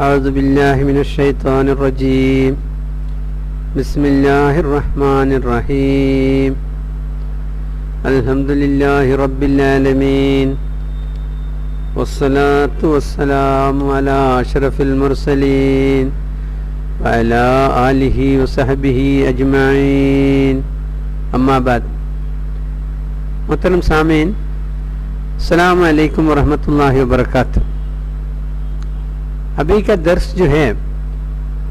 اعوذ باللہ من الشیطان الرجیم بسم اللہ الرحمن الرحیم الحمد للہ رب العالمین والصلاة والسلام علی اشرف المرسلین وعلی آلہ وصحبہ اجمعین اما بعد. محترم سامعین، السلام علیکم ورحمۃ اللہ وبرکاتہ. ابھی کا درس جو ہے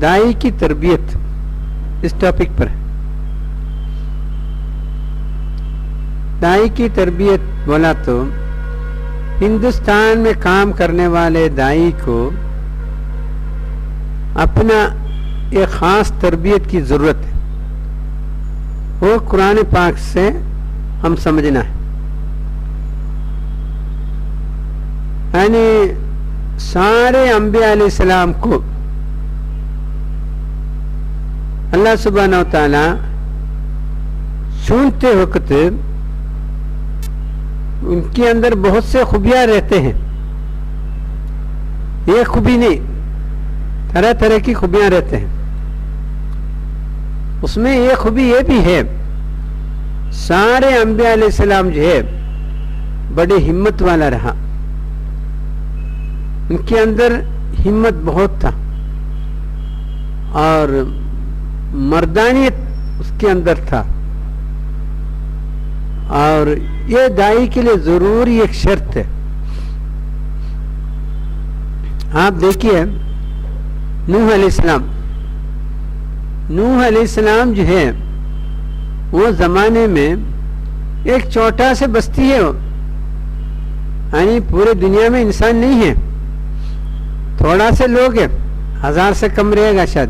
داعی کی تربیت اس ٹاپک پر ہے. داعی کی تربیت بولا تو ہندوستان میں کام کرنے والے داعی کو اپنا ایک خاص تربیت کی ضرورت ہے. وہ قرآن پاک سے ہم سمجھنا ہے. یعنی سارے انبیاء علیہ السلام کو اللہ سبحانہ و تعالی چنتے وقت ان کے اندر بہت سے خوبیاں رہتے ہیں. یہ خوبی نہیں، طرح طرح کی خوبیاں رہتے ہیں. اس میں یہ خوبی یہ بھی ہے، سارے انبیاء علیہ السلام جو ہے بڑی ہمت والا رہا. ان کے اندر ہمت بہت تھا اور مردانیت اس کے اندر تھا. اور یہ داعی کے لیے ضروری ایک شرط ہے. آپ دیکھیے نوح علیہ السلام. نوح علیہ السلام جو ہے وہ زمانے میں ایک چھوٹا سے بستی ہے، یعنی پورے دنیا میں انسان نہیں ہے، تھوڑا سے لوگ ہیں، 1000 سے کم رہے گا شاید.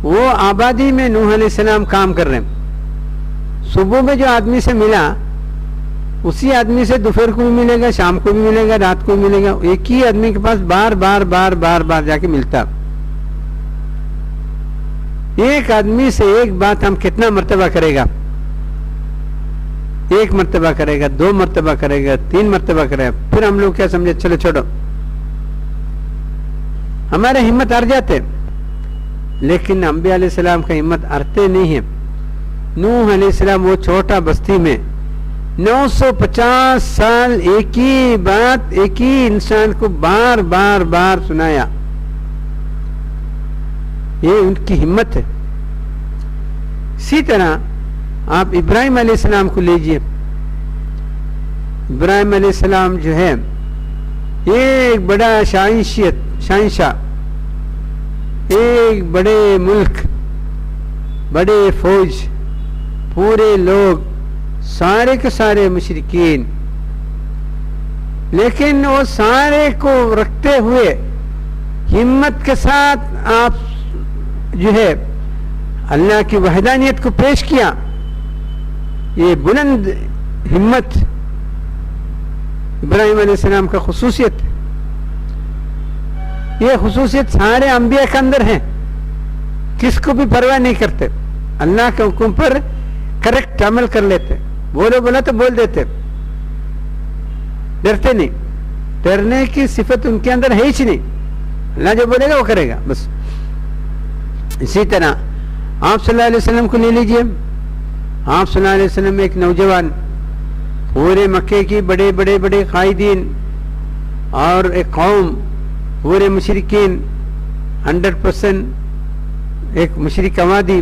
وہ آبادی میں نوح علیہ السلام کام کر رہے ہیں. صبح میں جو آدمی سے ملا اسی آدمی سے دوپہر کو بھی ملے گا، شام کو بھی ملے گا، رات کو بھی ملے گا. ایک ہی آدمی کے پاس بار بار بار بار بار جا کے ملتا. ایک آدمی سے ایک بات ہم کتنا مرتبہ کرے گا؟ 1 مرتبہ کرے گا، 2 مرتبہ کرے گا، 3 مرتبہ کرے گا. پھر ہم لوگ کیا سمجھے، چلو چھوڑو، ہمارے ہمت ہار جاتے. لیکن انبیاء علیہ السلام کا ہمت ہارتے نہیں ہیں. نوح علیہ السلام وہ چھوٹا بستی میں 950 سال ایک ہی بات ایک ہی انسان کو بار بار بار سنایا. یہ ان کی ہمت ہے. اسی طرح آپ ابراہیم علیہ السلام کو لیجئے. ابراہیم علیہ السلام جو ہے ایک بڑا شہنشاہ، ایک بڑے ملک، بڑے فوج، پورے لوگ، سارے کے سارے مشرکین، لیکن وہ سارے کو رکھتے ہوئے ہمت کے ساتھ آپ جو ہے اللہ کی وحدانیت کو پیش کیا. یہ بلند ہمت ابراہیم علیہ السلام کا خصوصیت. یہ خصوصیت سارے انبیاء کے اندر ہیں. کس کو بھی پرواہ نہیں کرتے، اللہ کے حکم پر کریکٹ عمل کر لیتے. بولو بولا تو بول دیتے، ڈرتے نہیں. ڈرنے کی صفت ان کے اندر ہے ہی نہیں. اللہ جو بولے گا وہ کرے گا بس. اسی طرح آپ صلی اللہ علیہ وسلم کو لے لیجئے. آپ صلی اللہ علیہ وسلم ایک نوجوان، پورے مکے کی بڑے بڑے بڑے قائدین اور ایک قوم، پورے مشرکین 100% ایک مشرک آبادی،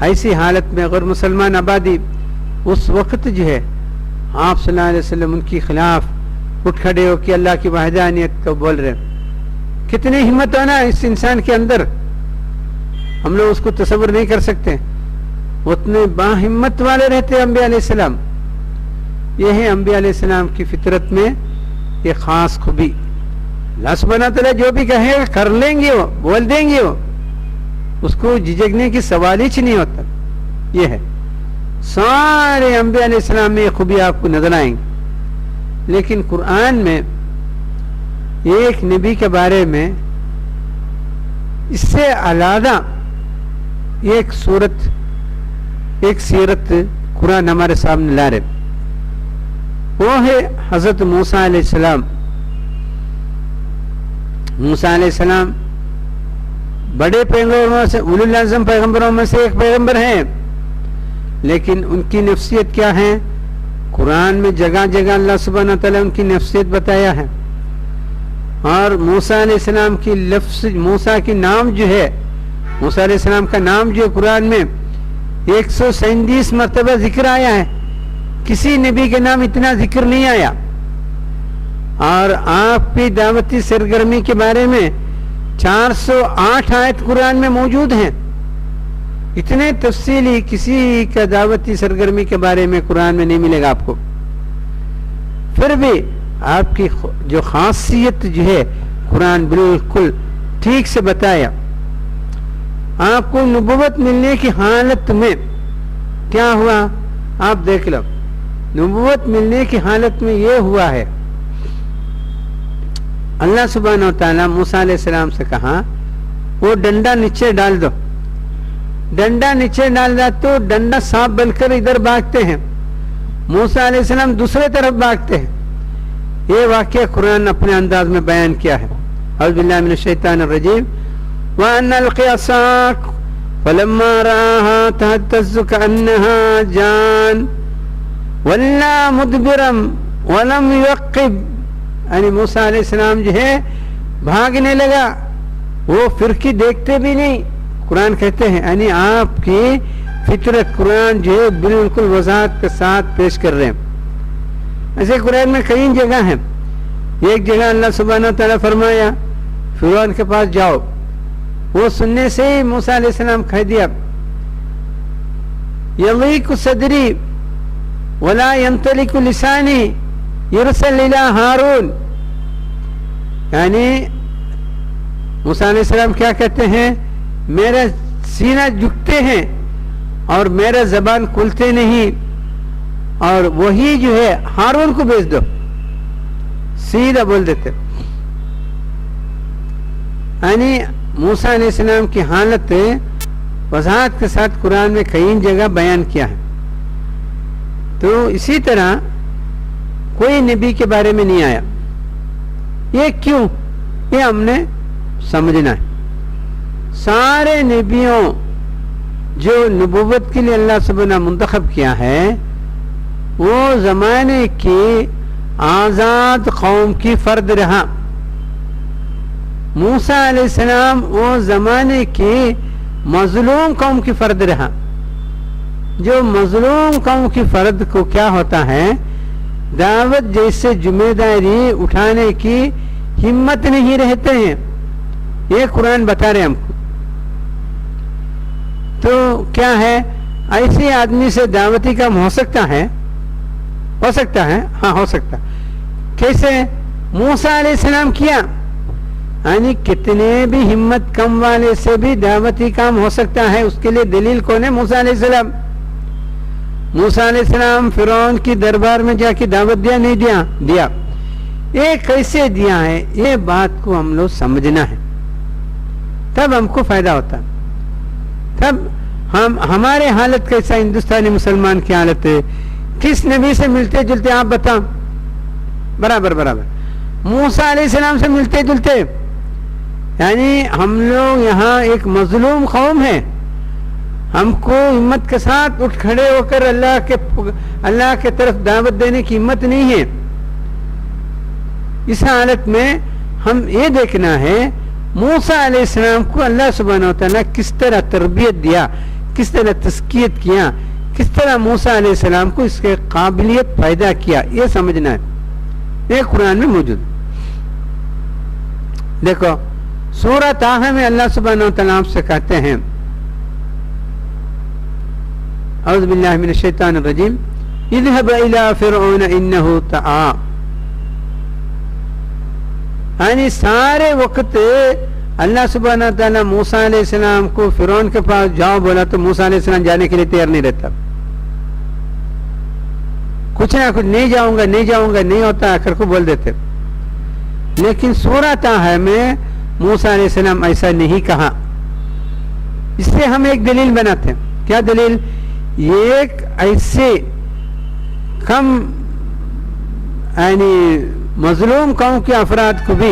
ایسی حالت میں غیر مسلمان آبادی. اس وقت جو ہے آپ صلی اللہ علیہ وسلم ان کے خلاف اٹھ کھڑے ہو کہ اللہ کی وحدانیت کو بول رہے. کتنی ہمت ہونا اس انسان کے اندر، ہم لوگ اس کو تصور نہیں کر سکتے. اتنے باہمت والے رہتے انبیاء علیہ السلام. یہ ہے انبیاء علیہ السلام کی فطرت میں ایک خاص خوبی. اللہ سبحانہ تعالیٰ جو بھی کہے کر لیں گے، وہ بول دیں گے، وہ اس کو جھجکنے کی سوال ہی نہیں ہوتا. یہ ہے سارے انبیاء علیہ السلام میں یہ خوبی آپ کو نظر آئیں گی. لیکن قرآن میں ایک نبی کے بارے میں اس سے علیحدہ ایک صورت، ایک سیرت قرآن ہمارے سامنے لا رہے. وہ ہے حضرت موسیٰ علیہ السلام. موسیٰ علیہ السلام بڑے پیغمبروں سے، اولو العزم پیغمبروں میں سے ایک پیغمبر ہیں، لیکن ان کی نفسیت کیا ہے؟ قرآن میں جگہ جگہ اللہ سبحانہ وتعالی ان کی نفسیت بتایا ہے. اور موسیٰ علیہ السلام کی لفظ، موسیٰ کی نام جو ہے، موسیٰ علیہ السلام کا نام جو قرآن میں 137 مرتبہ ذکر آیا ہے. کسی نبی کے نام اتنا ذکر نہیں آیا. اور آپ کی دعوتی سرگرمی کے بارے میں 408 آیت قرآن میں موجود ہیں. اتنے تفصیلی کسی کا دعوتی سرگرمی کے بارے میں قرآن میں نہیں ملے گا آپ کو. پھر بھی آپ کی جو خاصیت جو ہے قرآن بالکل ٹھیک سے بتایا. آپ کو نبوت ملنے کی حالت میں کیا ہوا آپ دیکھ لو. نبوت ملنے کی حالت میں یہ ہوا ہے، اللہ سبحانہ وتعالی موسیٰ علیہ السلام سے کہا وہ ڈنڈا نیچے ڈال دو. ڈنڈا نیچے ڈال دیا تو ڈنڈا سانپ بن کر ادھر بھاگتے ہیں، موسیٰ علیہ السلام دوسرے طرف بھاگتے ہیں. یہ واقعہ قرآن اپنے انداز میں بیان کیا ہے. اعوذ باللہ من الشیطان الرجیم. وَأَنَّ الْقِيَ عَصَاكَ فَلَمَّا رَآهَا تَهْتَزُّ كَأَنَّهَا جَانٌّ وَلَّىٰ مُدْبِرًا وَلَمْ يُعَقِّبْ. یعنی موسیٰ علیہ السلام جو ہے بھاگنے لگا، وہ فرقی دیکھتے بھی نہیں. قرآن کہتے ہیں یعنی آپ کی فطرت قرآن جو ہے بالکل وضاحت کے ساتھ پیش کر رہے ہیں. ایسے قرآن میں کئی جگہ ہیں. ایک جگہ اللہ سبحانہ وتعالی فرمایا فرعون کے پاس جاؤ. وہ سننے سے ہی موسیٰ علیہ السلام کہہ دیا یضیق صدری ولا ينطلق لسانی یرسل الی ہارون. یعنی موسیٰ علیہ السلام کیا کہتے ہیں؟ میرا سینہ جھکتے ہیں اور میرا زبان کھلتے نہیں، اور وہی جو ہے ہارون کو بھیج دو، سیدھا بول دیتے. یعنی موسیٰ علیہ السلام کی حالت وضاحت کے ساتھ قرآن میں کئی جگہ بیان کیا ہے. تو اسی طرح کوئی نبی کے بارے میں نہیں آیا. یہ کیوں؟ یہ ہم نے سمجھنا ہے. سارے نبیوں جو نبوت کے لیے اللہ سبحانہ منتخب کیا ہے وہ زمانے کی آزاد قوم کی فرد رہا. موسیٰ علیہ السلام وہ زمانے کی مظلوم قوم کی فرد رہا. جو مظلوم قوم کی فرد کو کیا ہوتا ہے؟ دعوت جیسے ذمہ داری اٹھانے کی ہمت نہیں رہتے ہیں. یہ قرآن بتا رہے ہم کو. تو کیا ہے ایسے آدمی سے دعوتی کام ہو سکتا ہے؟ ہو سکتا ہے، ہاں ہو سکتا. کیسے؟ موسیٰ علیہ السلام کیا. یعنی کتنے بھی ہمت کم والے سے بھی دعوتی کام ہو سکتا ہے. اس کے لیے دلیل کون ہے؟ موسیٰ علیہ السلام. موسیٰ علیہ السلام فرعون کی دربار میں جا کے دعوت دیا نہیں دیا؟ دیا. یہ کیسے دیا ہے؟ یہ بات کو ہم لوگ سمجھنا ہے، تب ہم کو فائدہ ہوتا. تب ہمارے حالت کیسا ہندوستانی مسلمان کی حالت ہے؟ کس نبی سے ملتے جلتے آپ بتاؤ؟ برابر موسیٰ علیہ السلام سے ملتے جلتے. یعنی ہم لوگ یہاں ایک مظلوم قوم ہے. ہم کو ہمت کے ساتھ اٹھ کھڑے ہو کر اللہ کے طرف دعوت دینے کی ہمت نہیں ہے. اس حالت میں ہم یہ دیکھنا ہے موسیٰ علیہ السلام کو اللہ سبحانہ وتعالی کس طرح تربیت دیا، کس طرح تزکیت کیا، کس طرح موسیٰ علیہ السلام کو اس کے قابلیت پیدا کیا. یہ سمجھنا ہے. یہ قرآن میں موجود. دیکھو سورہ طٰہٰ میں اللہ سبحانہ وتعالی آپ سے کہتے ہیں اعوذ باللہ من الشیطان الرجیم اذهب الى فرعون انه طغى. یعنی سارے وقت اللہ سبحانہ وتعالی موسیٰ علیہ السلام کو فرعون کے پاس جاؤ بولا تو موسیٰ علیہ السلام جانے کے لیے تیار نہیں رہتا. کچھ نہ کچھ نہیں جاؤں گا نہیں ہوتا آخر کو بول دیتے. لیکن سورہ طٰہٰ میں موسیٰ علیہ السلام ایسا نہیں کہا. اس سے ہم ایک دلیل بناتے ہیں. کیا دلیل؟ ایک ایسے کم یعنی مظلوم قوم کے افراد کو بھی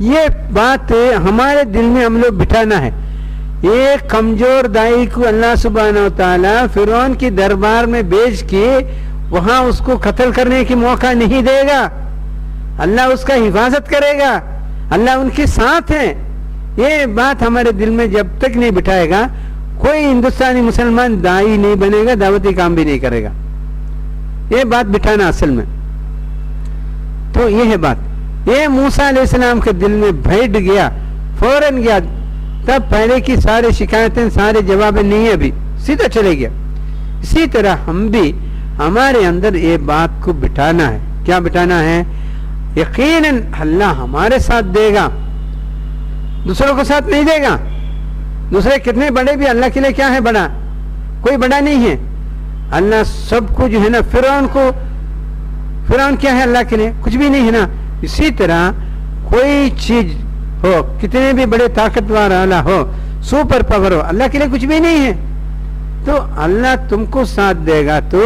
یہ بات ہمارے دل میں ہم لوگ بٹھانا ہے. ایک کمزور دائی کو اللہ سبحانہ و تعالیٰ فرعون کی دربار میں بھیج کے وہاں اس کو قتل کرنے کی موقع نہیں دے گا. اللہ اس کا حفاظت کرے گا, اللہ ان کے ساتھ ہے. یہ بات ہمارے دل میں جب تک نہیں بٹھائے گا کوئی ہندوستانی مسلمان دائی نہیں بنے گا, دعوتی کام بھی نہیں کرے گا. یہ بات بٹھانا اصل میں. تو یہ ہے بات. یہ موسیٰ علیہ السلام کے دل میں بیٹھ گیا, فوراً گیا. تب پہلے کی سارے شکایتیں سارے جواب نہیں, ابھی سیدھا چلے گیا. اسی طرح ہم بھی ہمارے اندر یہ بات کو بٹھانا ہے. کیا بٹھانا ہے؟ یقیناً اللہ ہمارے ساتھ دے گا, دوسروں کو ساتھ نہیں دے گا. دوسرے کتنے بڑے بھی اللہ کے لیے کیا ہے بڑا؟ کوئی بڑا نہیں ہے. اللہ سب کو جو ہے نا, فرعون کیا ہے اللہ کے لیے؟ کچھ بھی نہیں ہے نا. اسی طرح کوئی چیز ہو, کتنے بھی بڑے طاقتور والا ہو, سپر پاور ہو, اللہ کے لیے کچھ بھی نہیں ہے. تو اللہ تم کو ساتھ دے گا تو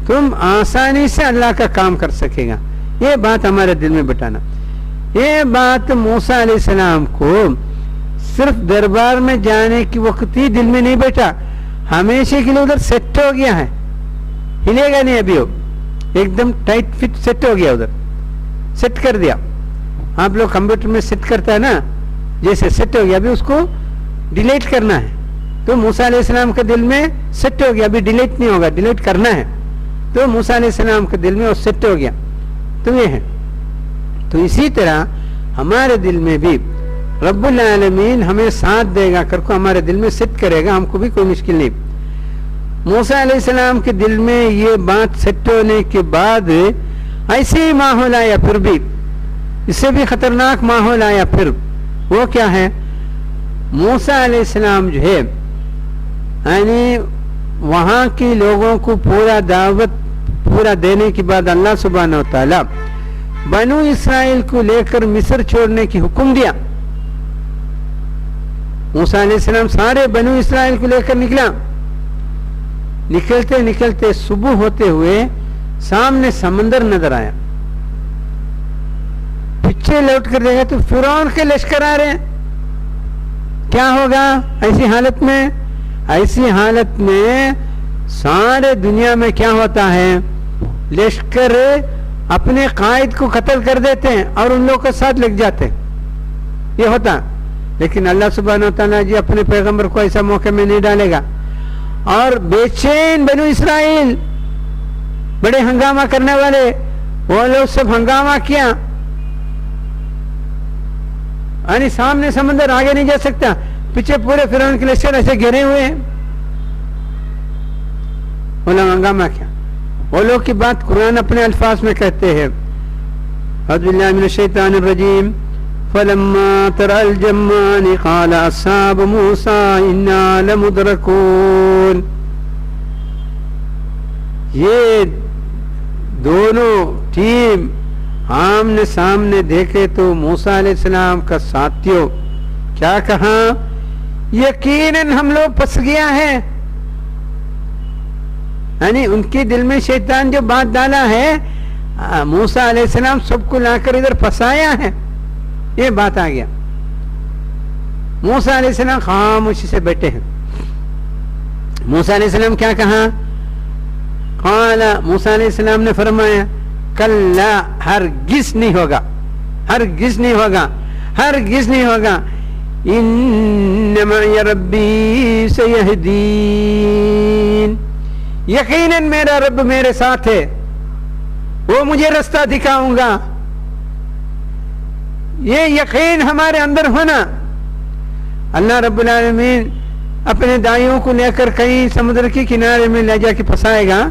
تم آسانی سے اللہ کا کام کر سکے گا. یہ بات ہمارے دل میں بٹانا. یہ بات موسیٰ علیہ السلام کو صرف دربار میں جانے کی وقت ہی دل میں نہیں بیٹھا, ہمیشہ کے لیے ادھر سیٹ ہو گیا ہے, ہلے گا نہیں. ابھی وہ ایک دم ٹائٹ فٹ سیٹ ہو گیا, ادھر سیٹ کر دیا. آپ لوگ کمپیوٹر میں سیٹ کرتا ہے نا, جیسے سیٹ ہو گیا, ابھی اس کو ڈیلیٹ کرنا ہے. تو موسیٰ علیہ السلام کے دل میں سیٹ ہو گیا, ابھی ڈیلیٹ نہیں ہوگا, ڈیلیٹ کرنا ہے. تو موسیٰ علیہ السلام کے دل میں وہ سیٹ ہو گیا. تو یہ ہے. تو اسی طرح ہمارے دل میں بھی رب العالمین ہمیں ساتھ دے گا, کر کو ہمارے دل میں سیٹ کرے گا, ہم کو بھی کوئی مشکل نہیں. موسیٰ علیہ السلام کے دل میں یہ بات سیٹ ہونے کے بعد ایسے ہی ماحول آیا, پھر بھی اس سے بھی خطرناک ماحول آیا. پھر وہ کیا ہے؟ موسیٰ علیہ السلام جو ہے یعنی وہاں کے لوگوں کو پورا دعوت پورا دینے کے بعد اللہ سبحانہ و تعالی بنو اسرائیل کو لے کر مصر چھوڑنے کی حکم دیا. موسیٰ علیہ السلام سارے بنو اسرائیل کو لے کر نکلا. نکلتے نکلتے صبح ہوتے ہوئے سامنے سمندر نظر آیا. پیچھے لوٹ کر دیکھا تو فرعون کے لشکر آ رہے ہیں. کیا ہوگا ایسی حالت میں؟ ایسی حالت میں سارے دنیا میں کیا ہوتا ہے, لشکر اپنے قائد کو قتل کر دیتے ہیں اور ان لوگوں کے ساتھ لگ جاتے ہیں. یہ ہوتا. لیکن اللہ سبحانہ و تعالیٰ جی اپنے پیغمبر کو ایسا موقع میں نہیں ڈالے گا. اور بے چین بنو اسرائیل, بڑے ہنگامہ کرنے والے, وہ لوگ سب ہنگامہ کیا. یعنی سامنے سمندر آگے نہیں جا سکتا, پیچھے پورے فرعون کے لشکر ایسے گھیرے ہوئے ہیں. وہ لوگ ہنگامہ کیا. وہ لوگ کی بات قرآن اپنے الفاظ میں کہتے ہیں, اعوذ باللہ من الشیطان الرجیم, فلما ترى الجمان قال اصحاب موسیٰ انا لمدرکون. یہ دونوں ٹیم آمنے سامنے دیکھے تو موسیٰ علیہ السلام کا ساتھیوں کیا کہا؟ یقیناً ہم لوگ پھنس گیا ہے. یعنی ان کے دل میں شیطان جو بات ڈالا ہے, موسیٰ علیہ السلام سب کو لا کر ادھر پھنسایا ہے, یہ بات آ گیا. موسیٰ علیہ السلام خاموشی سے بیٹھے ہیں. موسیٰ علیہ السلام کیا کہا؟ قال, موسیٰ علیہ السلام نے فرمایا, کلا, ہرگز نہیں ہوگا, ہرگز نہیں ہوگا, ہرگز نہیں ہوگا. انما ربی سیہدین, یقیناً میرا رب میرے ساتھ ہے, وہ مجھے رستہ دکھاؤں گا. یہ یقین ہمارے اندر ہونا. اللہ رب العالمین اپنے دائیوں کو لے کر کہیں سمندر کے کنارے میں لے جا کے پھنسائے گا,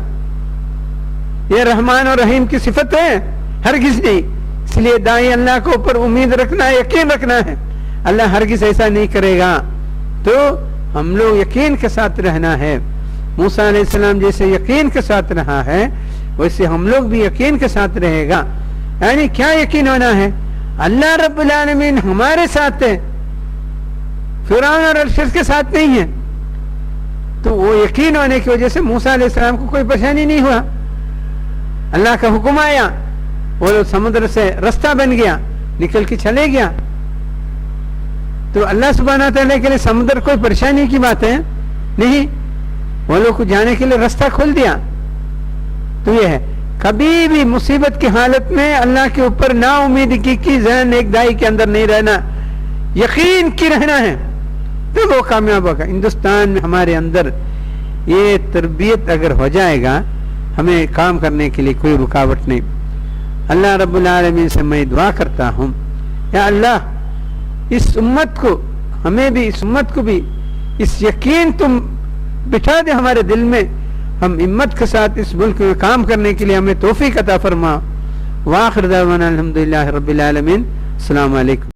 یہ رحمان اور رحیم کی صفت ہے؟ ہرگز نہیں. اس لیے دائی اللہ کو اوپر امید رکھنا ہے, یقین رکھنا ہے. اللہ ہرگز ایسا نہیں کرے گا. تو ہم لوگ یقین کے ساتھ رہنا ہے. موسیٰ علیہ السلام جیسے یقین کے ساتھ رہا ہے ویسے ہم لوگ بھی یقین کے ساتھ رہے گا. یعنی کیا یقین ہونا ہے؟ اللہ رب العالمین ہمارے ساتھ ہے, فرعون اور لشکر کے ساتھ نہیں ہے. تو وہ یقین ہونے کی وجہ سے موسیٰ علیہ السلام کو کوئی پریشانی نہیں ہوا. اللہ کا حکم آیا, وہ سمندر سے رستہ بن گیا, نکل کے چلے گیا. تو اللہ سبحانہ تعالیٰ کے لیے سمندر کوئی پریشانی کی بات ہے نہیں، وہ لوگ کو جانے کے لیے راستہ کھول دیا. تو یہ ہے کبھی بھی مصیبت کی حالت میں اللہ کے اوپر نا امیدگی کی ذہن ایک دائی کے اندر نہیں رہنا، یقین کی رہنا ہے تو وہ کامیاب ہوگا. ہندوستان میں ہمارے اندر یہ تربیت اگر ہو جائے گا ہمیں کام کرنے کے لیے کوئی رکاوٹ نہیں. اللہ رب العالمین سے میں دعا کرتا ہوں یا اللہ اس امت کو، ہمیں بھی اس امت کو بھی اس یقین تم بٹھا دے ہمارے دل میں، ہم ہمت کے ساتھ اس ملک میں کام کرنے کے لیے ہمیں توفیق عطا فرما. وآخر دعوانا الحمدللہ رب العالمین. السلام علیکم.